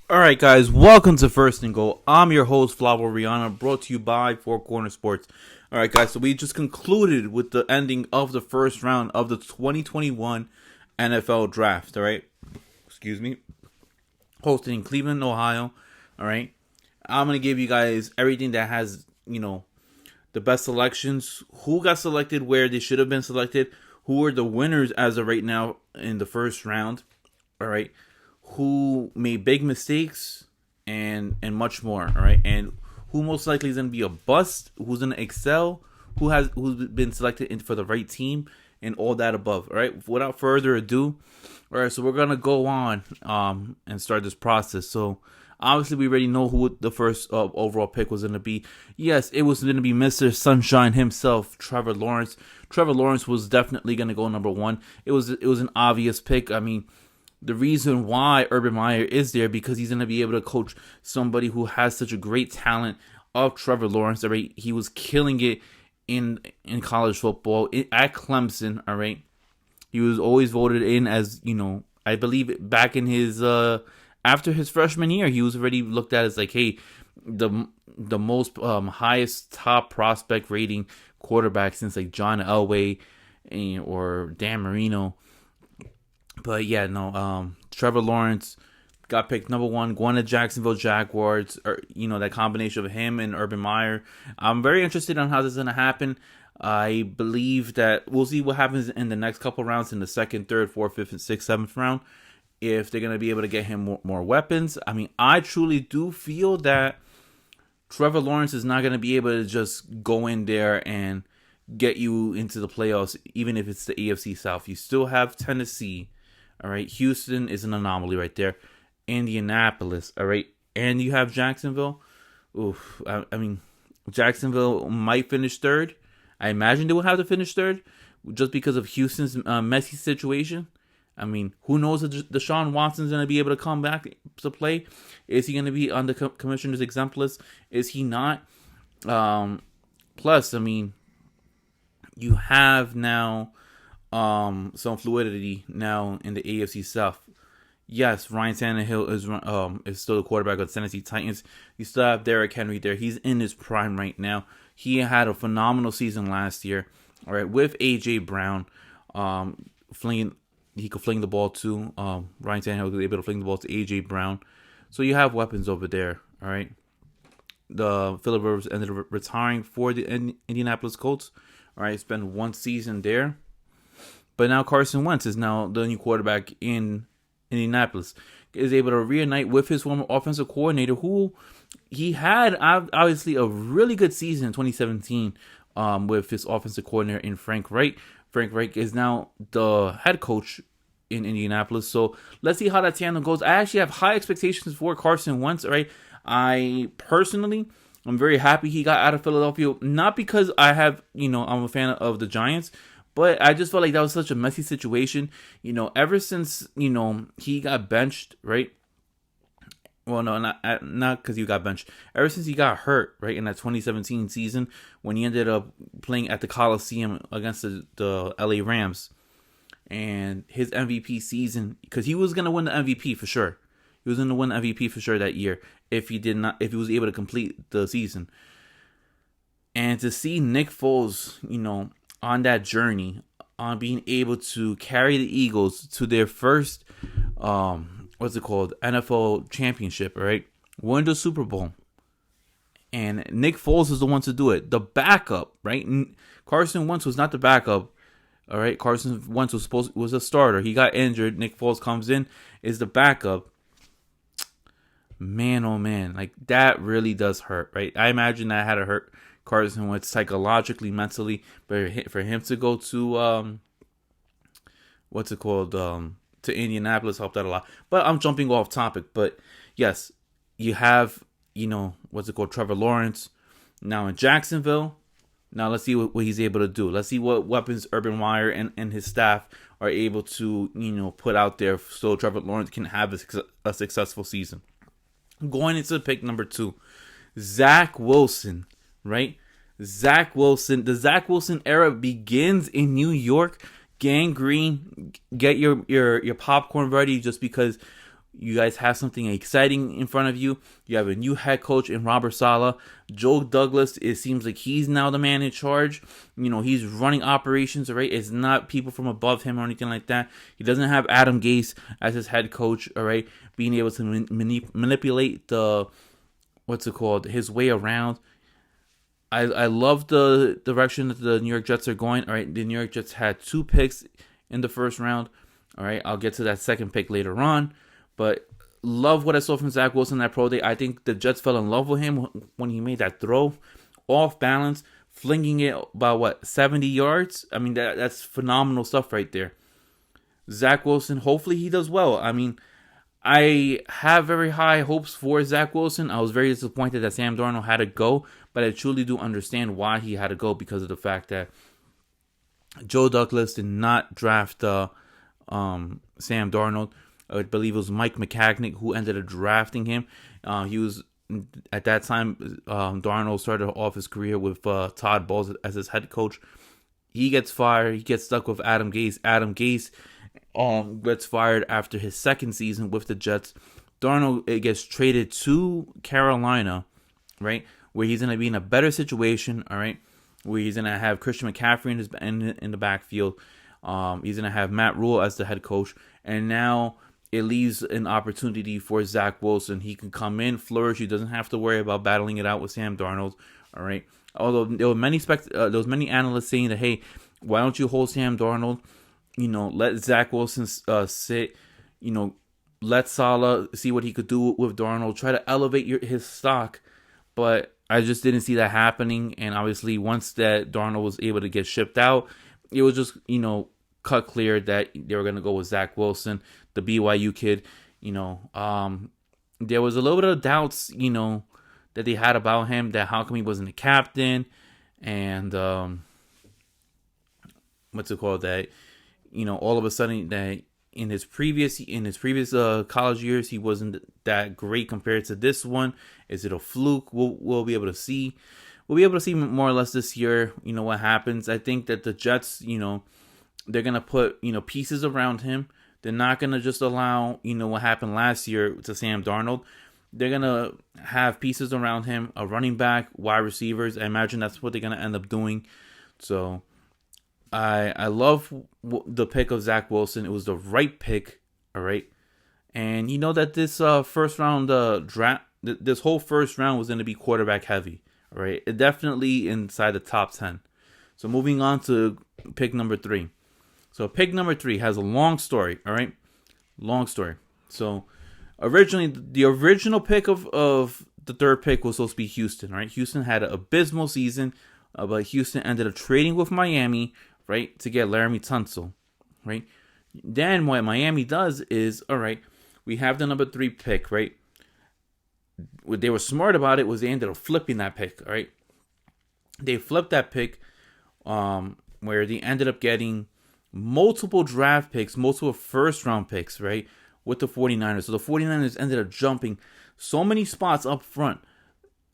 Alright guys, welcome to First and Goal. I'm your host, Flavo Rihanna, brought to you by Four Corner Sports. Alright guys, so we just concluded with the ending of the first round of the 2021 NFL Draft, alright? Excuse me. Hosted in Cleveland, Ohio, alright? I'm going to give you guys everything that has, the best selections, who got selected where they should have been selected, who are the winners as of right now in the first round, alright? Who made big mistakes and much more, all right? And who most likely is going to be a bust, who's going to excel, who's been selected for the right team, and all that above, all right? Without further ado, all right, so we're going to go on and start this process. So obviously we already know who the first overall pick was going to be. Yes, it was going to be Mr. Sunshine himself, Trevor Lawrence. Trevor Lawrence was definitely going to go number one. It was an obvious pick. I mean, the reason why Urban Meyer is there because he's going to be able to coach somebody who has such a great talent of Trevor Lawrence. All right, he was killing it in college football at Clemson. All right, he was always voted in as I believe back in his after his freshman year, he was already looked at as like, hey, the most highest top prospect rating quarterback since like John Elway or Dan Marino. But yeah, Trevor Lawrence got picked number one, going to Jacksonville Jaguars, or that combination of him and Urban Meyer. I'm very interested on how this is going to happen. I believe that we'll see what happens in the next couple rounds in the second, third, fourth, fifth, and sixth, seventh round. If they're going to be able to get him more weapons. I mean, I truly do feel that Trevor Lawrence is not going to be able to just go in there and get you into the playoffs, even if it's the AFC South. You still have Tennessee. All right, Houston is an anomaly right there. Indianapolis, all right, and you have Jacksonville. Oof, I mean, Jacksonville might finish third. I imagine they will have to finish third just because of Houston's messy situation. I mean, who knows if Deshaun Watson's going to be able to come back to play? Is he going to be on the commissioner's exempt list? Is he not? Plus, I mean, you have now some fluidity now in the AFC South. Yes, Ryan Tannehill is still the quarterback of the Tennessee Titans. You still have Derrick Henry there. He's in his prime right now. He had a phenomenal season last year. All right, with AJ Brown, he could fling the ball to Ryan Tannehill was able to fling the ball to AJ Brown. So you have weapons over there. All right. The Phillip Rivers ended up retiring for the Indianapolis Colts. All right, spent one season there. But now Carson Wentz is now the new quarterback in Indianapolis. Is able to reunite with his former offensive coordinator, who he had obviously a really good season in 2017 with his offensive coordinator in Frank Reich. Frank Reich is now the head coach in Indianapolis. So let's see how that tandem goes. I actually have high expectations for Carson Wentz. All right, I'm very happy he got out of Philadelphia. Not because I'm a fan of the Giants. But I just felt like that was such a messy situation. Ever since, he got benched, right? Well, no, not because he got benched. Ever since he got hurt, right, in that 2017 season when he ended up playing at the Coliseum against the LA Rams. And his MVP season, because he was going to win the MVP for sure. He was going to win the MVP for sure that year if he was able to complete the season. And to see Nick Foles, on that journey, on being able to carry the Eagles to their first, NFL championship, right? Win the Super Bowl. And Nick Foles is the one to do it. The backup, right? Carson Wentz was not the backup. All right, Carson Wentz was a starter. He got injured. Nick Foles comes in, is the backup. Man, oh man, like that really does hurt, right? I imagine that had to hurt Carson Wentz psychologically, mentally, but for him to go to to Indianapolis helped out a lot. But I'm jumping off topic. But yes, you have Trevor Lawrence now in Jacksonville. Now let's see what he's able to do. Let's see what weapons Urban Meyer and his staff are able to put out there so Trevor Lawrence can have a successful season. Going into pick number 2, Zach Wilson. Right? Zach Wilson. The Zach Wilson era begins in New York. Gang Green, get your popcorn ready just because You guys have something exciting in front of you. You have a new head coach in Robert Saleh. Joe Douglas, it seems like he's now the man in charge. He's running operations, right? It's not people from above him or anything like that. He doesn't have Adam Gase as his head coach, all right? Being able to manipulate his way around. I love the direction that the New York Jets are going. All right, the New York Jets had 2 picks in the first round. All right, I'll get to that second pick later on. But love what I saw from Zach Wilson that pro day. I think the Jets fell in love with him when he made that throw, off balance, flinging it about 70 yards. I mean, that's phenomenal stuff right there. Zach Wilson, hopefully he does well. I mean, I have very high hopes for Zach Wilson. I was very disappointed that Sam Darnold had to go, but I truly do understand why he had to go because of the fact that Joe Douglas did not draft Sam Darnold. I believe it was Mike McCagnick who ended up drafting him. He was, at that time, Darnold started off his career with Todd Bowles as his head coach. He gets fired. He gets stuck with Adam Gase. Adam Gase gets fired after his second season with the Jets. Darnold gets traded to Carolina, right, where he's going to be in a better situation, all right, where he's going to have Christian McCaffrey in the backfield. He's going to have Matt Rule as the head coach, and now it leaves an opportunity for Zach Wilson. He can come in, flourish. He doesn't have to worry about battling it out with Sam Darnold, all right. Although there were many analysts saying that, hey, why don't you hold Sam Darnold? Let Zach Wilson sit. Let Saleh see what he could do with Darnold. Try to elevate his stock. But I just didn't see that happening. And obviously, once that Darnold was able to get shipped out, it was just, cut clear that they were going to go with Zach Wilson, the BYU kid. There was a little bit of doubts, that they had about him, that how come he wasn't a captain, and all of a sudden that in his previous college years he wasn't that great compared to this one. Is it a fluke? We'll be able to see. We'll be able to see more or less this year. What happens. I think that the Jets, they're gonna put pieces around him. They're not gonna just allow what happened last year to Sam Darnold. They're going to have pieces around him, a running back, wide receivers. I imagine that's what they're going to end up doing. So I love the pick of Zach Wilson. It was the right pick, all right? And that this first round draft, this whole first round was going to be quarterback heavy, all right? It definitely inside the top 10. So moving on to pick number 3. So pick number 3 has a long story, all right? Long story. So originally, the original pick of the third pick was supposed to be Houston, right? Houston had an abysmal season, but Houston ended up trading with Miami, right, to get Laramie Tunsil, right? Then what Miami does is, all right, we have the number 3 pick, right? What they were smart about it was they ended up flipping that pick, all right? They flipped that pick where they ended up getting multiple draft picks, multiple first-round picks, right, with the 49ers. So the 49ers ended up jumping so many spots up front.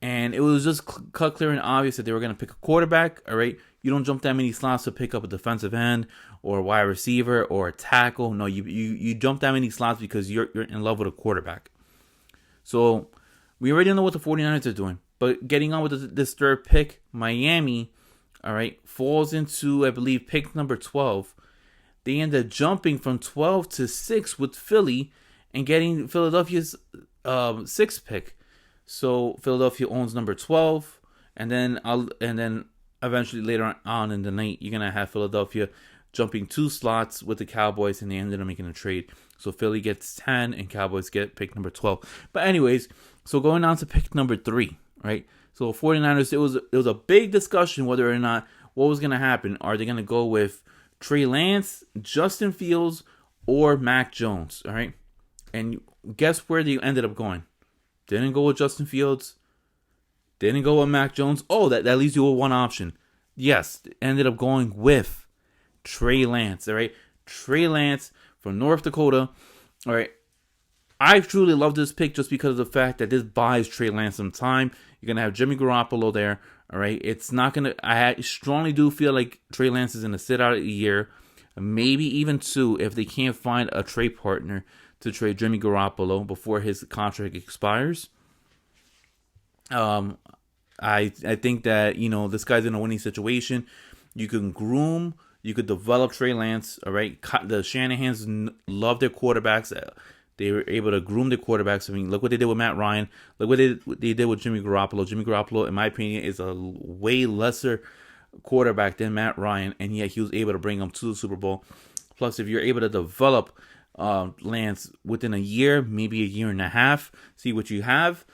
And it was just cut clear and obvious that they were going to pick a quarterback, all right? You don't jump that many slots to pick up a defensive end or a wide receiver or a tackle. No, you jump that many slots because you're in love with a quarterback. So we already know what the 49ers are doing. But getting on with this third pick, Miami, all right, falls into, I believe, pick number 12. They end up jumping from 12 to 6 with Philly and getting Philadelphia's 6th pick. So Philadelphia owns number 12, and then eventually later on in the night, you're gonna have Philadelphia jumping 2 slots with the Cowboys, and they ended up making a trade. So Philly gets 10, and Cowboys get pick number 12. But anyways, so going on to pick number 3, right? So 49ers, it was a big discussion whether or not what was gonna happen. Are they gonna go with Trey Lance, Justin Fields, or Mac Jones? All right, and guess where they ended up going? Didn't go with Justin Fields. Didn't go with Mac Jones. Oh, that leaves you with one option. Yes, ended up going with Trey Lance. All right, Trey Lance from North Dakota. All right, I truly love this pick just because of the fact that this buys Trey Lance some time. You're gonna have Jimmy Garoppolo there. All right, it's not gonna. I strongly do feel like Trey Lance is gonna sit out a year, maybe even 2, if they can't find a trade partner to trade Jimmy Garoppolo before his contract expires. I think that this guy's in a winning situation. You can groom, you could develop Trey Lance. All right, the Shanahans love their quarterbacks. They were able to groom their quarterbacks. I mean, look what they did with Matt Ryan. Look what they did with Jimmy Garoppolo. Jimmy Garoppolo, in my opinion, is a way lesser quarterback than Matt Ryan, and yet he was able to bring him to the Super Bowl. Plus, if you're able to develop Lance within a year, maybe a year and a half, see what you have.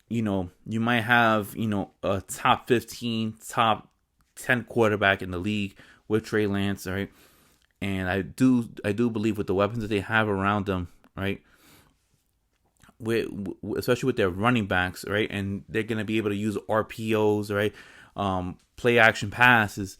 You might have a top 15, top 10 quarterback in the league with Trey Lance, all right. And I do believe with the weapons that they have around them, right, especially with their running backs, right, and they're gonna be able to use RPOs, right, play action passes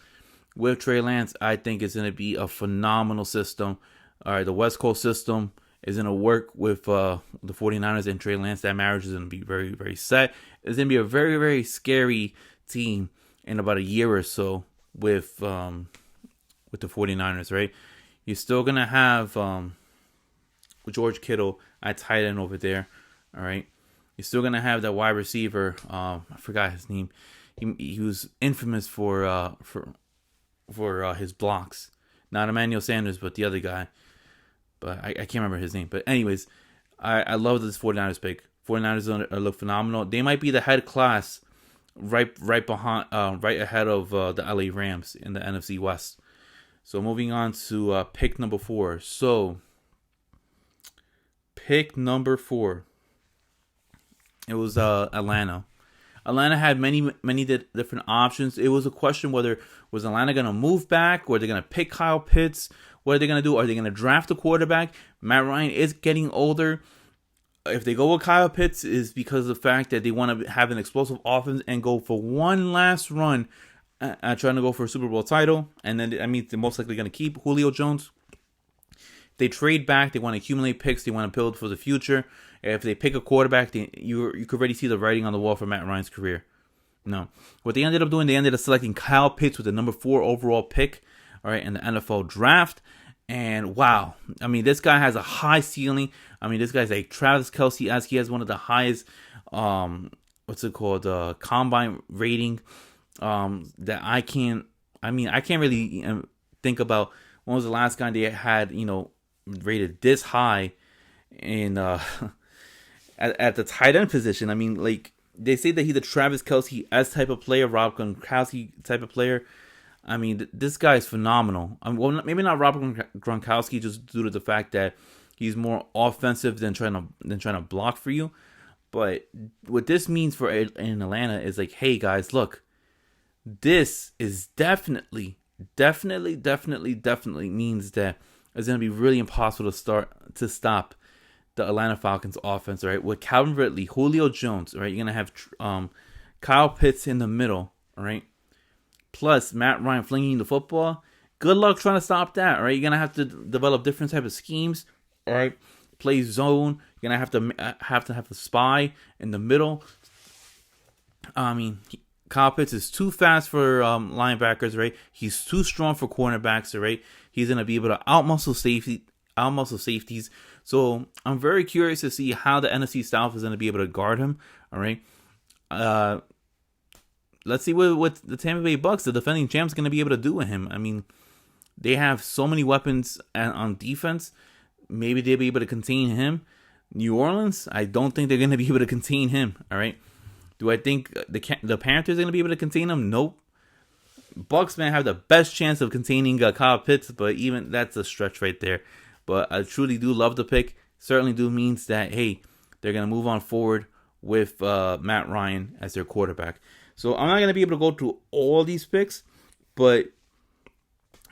with Trey Lance. I think it's gonna be a phenomenal system. All right, the West Coast system is going to work with the 49ers and Trey Lance. That marriage is going to be very, very set. It's going to be a very, very scary team in about a year or so with the 49ers, right? You're still going to have George Kittle at tight end over there, all right? You're still going to have that wide receiver. I forgot his name. He was infamous for his blocks. Not Emmanuel Sanders, but the other guy. But I can't remember his name. But anyways, I love this 49ers pick. 49ers look phenomenal. They might be the head class right behind, right ahead of the LA Rams in the NFC West. So moving on to pick number 4. So pick number 4. It was Atlanta. Atlanta had many different options. It was a question whether was Atlanta going to move back, or they're going to pick Kyle Pitts. What are they going to do? Are they going to draft a quarterback? Matt Ryan is getting older. If they go with Kyle Pitts, is because of the fact that they want to have an explosive offense and go for one last run at trying to go for a Super Bowl title. And then, they're most likely going to keep Julio Jones. If they trade back, they want to accumulate picks. They want to build for the future. If they pick a quarterback, you could already see the writing on the wall for Matt Ryan's career. No. What they ended up doing, they ended up selecting Kyle Pitts with the number 4 overall pick, all right, in the NFL draft. And wow, this guy has a high ceiling. This guy's like Travis Kelce, he has one of the highest, combine rating, that I can't really think about when was the last guy they had, rated this high in, at the tight end position. They say that he's a Travis Kelce type of player, Rob Gronkowski type of player. This guy is phenomenal. Well, maybe not Robert Gronkowski, just due to the fact that he's more offensive than trying to block for you. But what this means for in Atlanta is like, hey guys, look, this is definitely means that it's gonna be really impossible to stop the Atlanta Falcons offense. Right, with Calvin Ridley, Julio Jones. Right, you're gonna have Kyle Pitts in the middle. All right. Plus Matt Ryan flinging the football. Good luck trying to stop that. All right, you're gonna have to develop different type of schemes. All right, play zone. You're gonna have to have a spy in the middle. Kyle Pitts is too fast for linebackers. Right, he's too strong for cornerbacks. Right, he's gonna be able to outmuscle safeties. So I'm very curious to see how the NFC South is gonna be able to guard him. All right. Let's see what the Tampa Bay Bucks, the defending champs, going to be able to do with him. They have so many weapons on defense. Maybe they'll be able to contain him. New Orleans, I don't think they're going to be able to contain him. All right. Do I think the Panthers are going to be able to contain him? Nope. Bucks may have the best chance of containing Kyle Pitts, but even that's a stretch right there. But I truly do love the pick. Certainly do means that, hey, they're going to move on forward with Matt Ryan as their quarterback. So I'm not going to be able to go through all these picks, but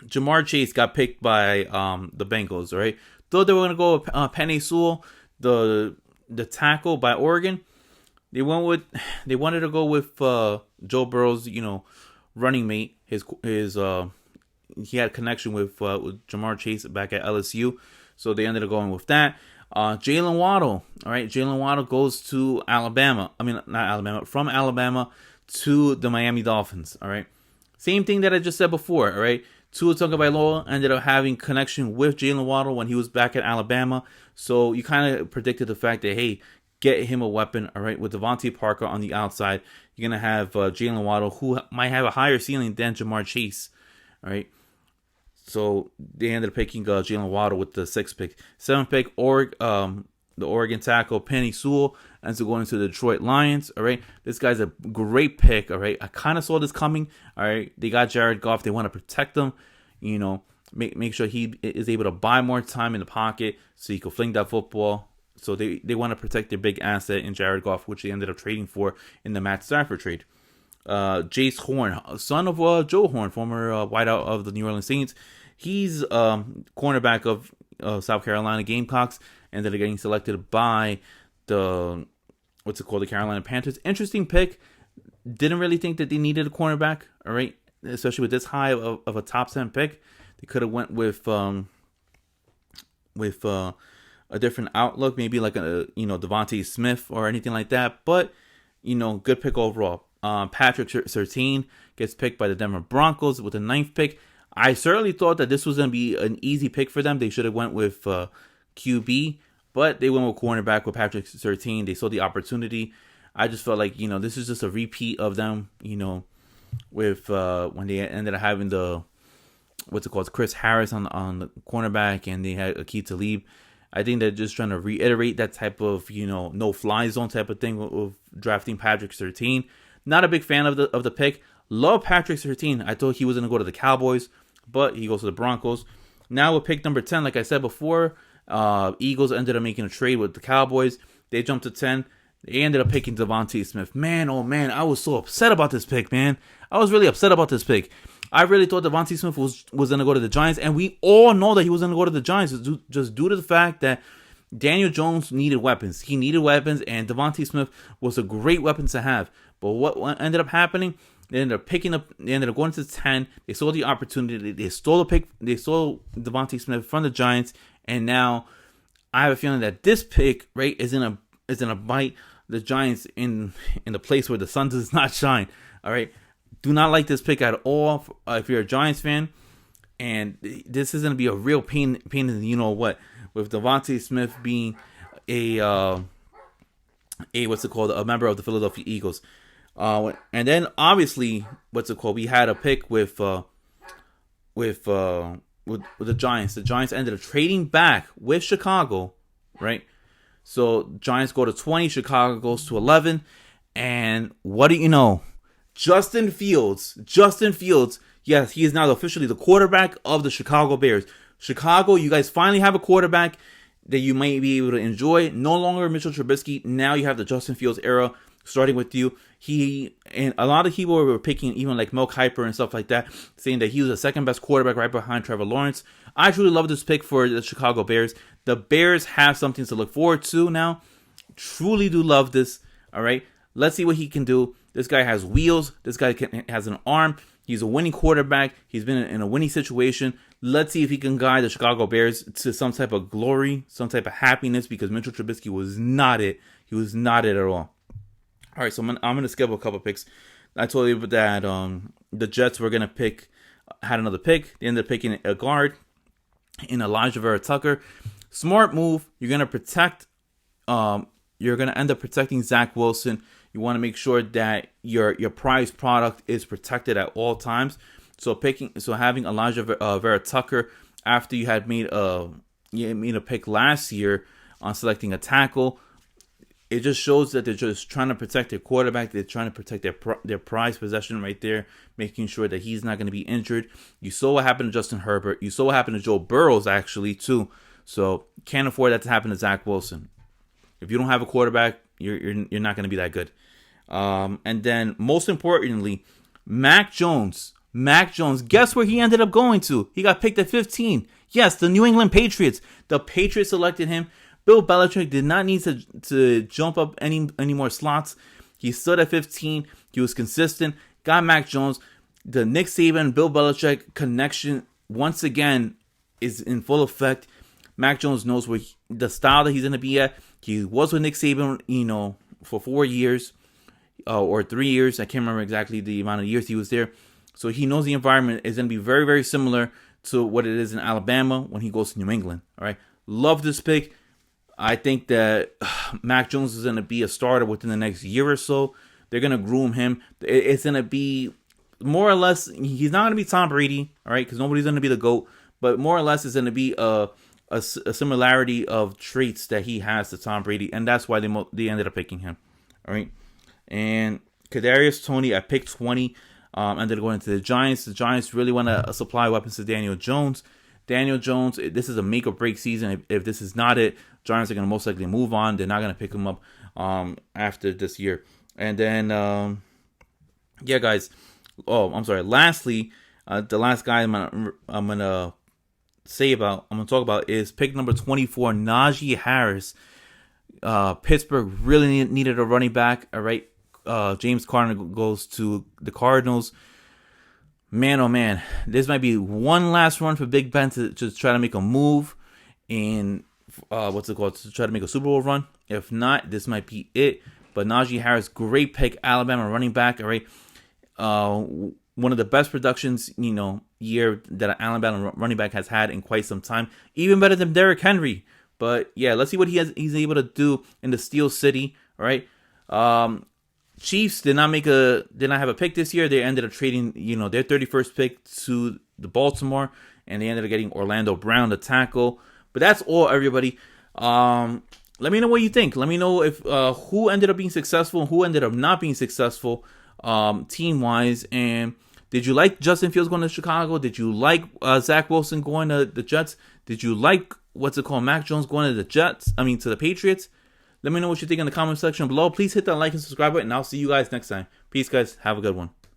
Jamar Chase got picked by the Bengals, right? Though they were going to go with Penei Sewell, the tackle by Oregon. They wanted to go with Joe Burrow's, running mate. He had a connection with Jamar Chase back at LSU, so they ended up going with that. Jalen Waddle, all right. Jalen Waddle goes to Alabama. From Alabama to the Miami Dolphins, all right? Same thing that I just said before, all right? Tua Tagovailoa ended up having connection with Jalen Waddle when he was back at Alabama. So you kind of predicted the fact that, hey, get him a weapon, all right? With Devontae Parker on the outside, you're going to have Jalen Waddle, who might have a higher ceiling than Jamar Chase, all right? So they ended up picking Jalen Waddle with the 6th pick. 7th pick, the Oregon tackle, Penei Sewell, ends up going to the Detroit Lions, all right? This guy's a great pick, all right? I kind of saw this coming, all right? They got Jared Goff. They want to protect him, you know, make sure he is able to buy more time in the pocket so he can fling that football. So they want to protect their big asset in Jared Goff, which they ended up trading for in the Matt Stafford trade. Jace Horn, son of Joe Horn, former wideout of the New Orleans Saints. He's cornerback of South Carolina Gamecocks, ended up getting selected by the Carolina Panthers. Interesting pick. Didn't really think that they needed a cornerback, all right, especially with this high of a top 10 pick. They could have went with a different outlook, maybe like Devontae Smith or anything like that. But good pick overall. Patrick Surtain gets picked by the Denver Broncos with the 9th pick. I certainly thought that this was going to be an easy pick for them. They should have went with QB, but they went with cornerback with Patrick Surtain. They saw the opportunity. I just felt like, this is just a repeat of them, with when they ended up having Chris Harris on the cornerback, and they had Aqib Talib. I think they're just trying to reiterate that type of, no-fly zone type of thing of drafting Patrick Surtain. Not a big fan of the pick. Love Patrick Surtain. I thought he was going to go to the Cowboys, but he goes to the Broncos. Now with pick number 10, like I said before, Eagles ended up making a trade with the Cowboys. They jumped to 10. They ended up picking Devontae Smith. Man, oh man, I was so upset about this pick, man. I was really upset about this pick. I really thought Devontae Smith was going to go to the Giants, and we all know that he was going to go to the Giants just due to the fact that Daniel Jones needed weapons. He needed weapons, and Devontae Smith was a great weapon to have. But what ended up happening? They ended up going to 10. They saw the opportunity. They stole the pick. They stole Devontae Smith from the Giants, and now I have a feeling that this pick, right, is in a bite the Giants in the place where the sun does not shine. All right, do not like this pick at all if you're a Giants fan, and this is going to be a real pain in the what, with Devontae Smith being a member of the Philadelphia Eagles. And then obviously, we had a pick with the Giants. The Giants ended up trading back with Chicago, right? So Giants go to 20, Chicago goes to 11, and what do you know? Justin Fields, yes, he is now officially the quarterback of the Chicago Bears. Chicago, you guys finally have a quarterback that you might be able to enjoy. No longer Mitchell Trubisky. Now you have the Justin Fields era starting with you. And a lot of people were picking even like Mel Kiper and stuff like that, saying that he was the second best quarterback right behind Trevor Lawrence. I truly love this pick for the Chicago Bears. The Bears have something to look forward to now. Truly do love this. All right, let's see what he can do. This guy has wheels. This guy has an arm. He's a winning quarterback. He's been in a winning situation. Let's see if he can guide the Chicago Bears to some type of glory, some type of happiness, because Mitchell Trubisky was not it. He was not it at all. All right, so I'm gonna skip a couple picks. I told you that the Jets were gonna had another pick. They ended up picking a guard in Elijah Vera Tucker. Smart move. You're gonna protect. You're gonna end up protecting Zach Wilson. You want to make sure that your prized product is protected at all times. So having Elijah Vera Tucker after you had made a pick last year on selecting a tackle, it just shows that they're just trying to protect their quarterback. They're trying to protect their prized possession right there, making sure that he's not going to be injured. You saw what happened to Justin Herbert. You saw what happened to Joe Burrows actually too. So can't afford that to happen to Zach Wilson. If you don't have a quarterback, you're not going to be that good. And then most importantly, Mac Jones. Guess where he ended up going to? He got picked at 15. Yes, the New England Patriots. The Patriots selected him. Bill Belichick did not need to jump up any more slots. He stood at 15. He was consistent. Got Mac Jones. The Nick Saban, Bill Belichick connection once again is in full effect. Mac Jones knows the style that he's going to be at. He was with Nick Saban, for 4 years or 3 years. I can't remember exactly the amount of years he was there. So he knows the environment is going to be very, very similar to what it is in Alabama when he goes to New England. All right. Love this pick. I think that Mac Jones is going to be a starter within the next year or so. They're going to groom him. It's going to be more or less, he's not going to be Tom Brady, all right, because nobody's going to be the GOAT, but more or less it's going to be a similarity of traits that he has to Tom Brady, and that's why they ended up picking him, all right. And Kadarius Toney, I picked 20, ended up going to the Giants. The Giants really want to supply weapons to Daniel Jones. Daniel Jones, this is a make or break season. If this is not it, Giants are going to most likely move on. They're not going to pick him up after this year. And then, yeah, guys. Oh, I'm sorry. Lastly, the last guy I'm gonna talk about is pick number 24, Najee Harris. Pittsburgh really needed a running back. All right, James Conner goes to the Cardinals. Man, oh man, this might be one last run for Big Ben to just try to make a move in to try to make a Super Bowl run. If not, this might be it. But Najee Harris, great pick, Alabama running back. All right, one of the best productions, year that an Alabama running back has had in quite some time. Even better than Derrick Henry. But yeah, let's see what he's able to do in the Steel City. All right. Chiefs did not have a pick this year. They ended up trading, their 31st pick to the Baltimore, and they ended up getting Orlando Brown, the tackle. But that's all, everybody. Let me know what you think. Let me know if who ended up being successful and who ended up not being successful team-wise. And did you like Justin Fields going to Chicago? Did you like Zach Wilson going to the Jets? Did you like Mac Jones going to to the Patriots? Let me know what you think in the comment section below. Please hit that like and subscribe button, and I'll see you guys next time. Peace, guys. Have a good one.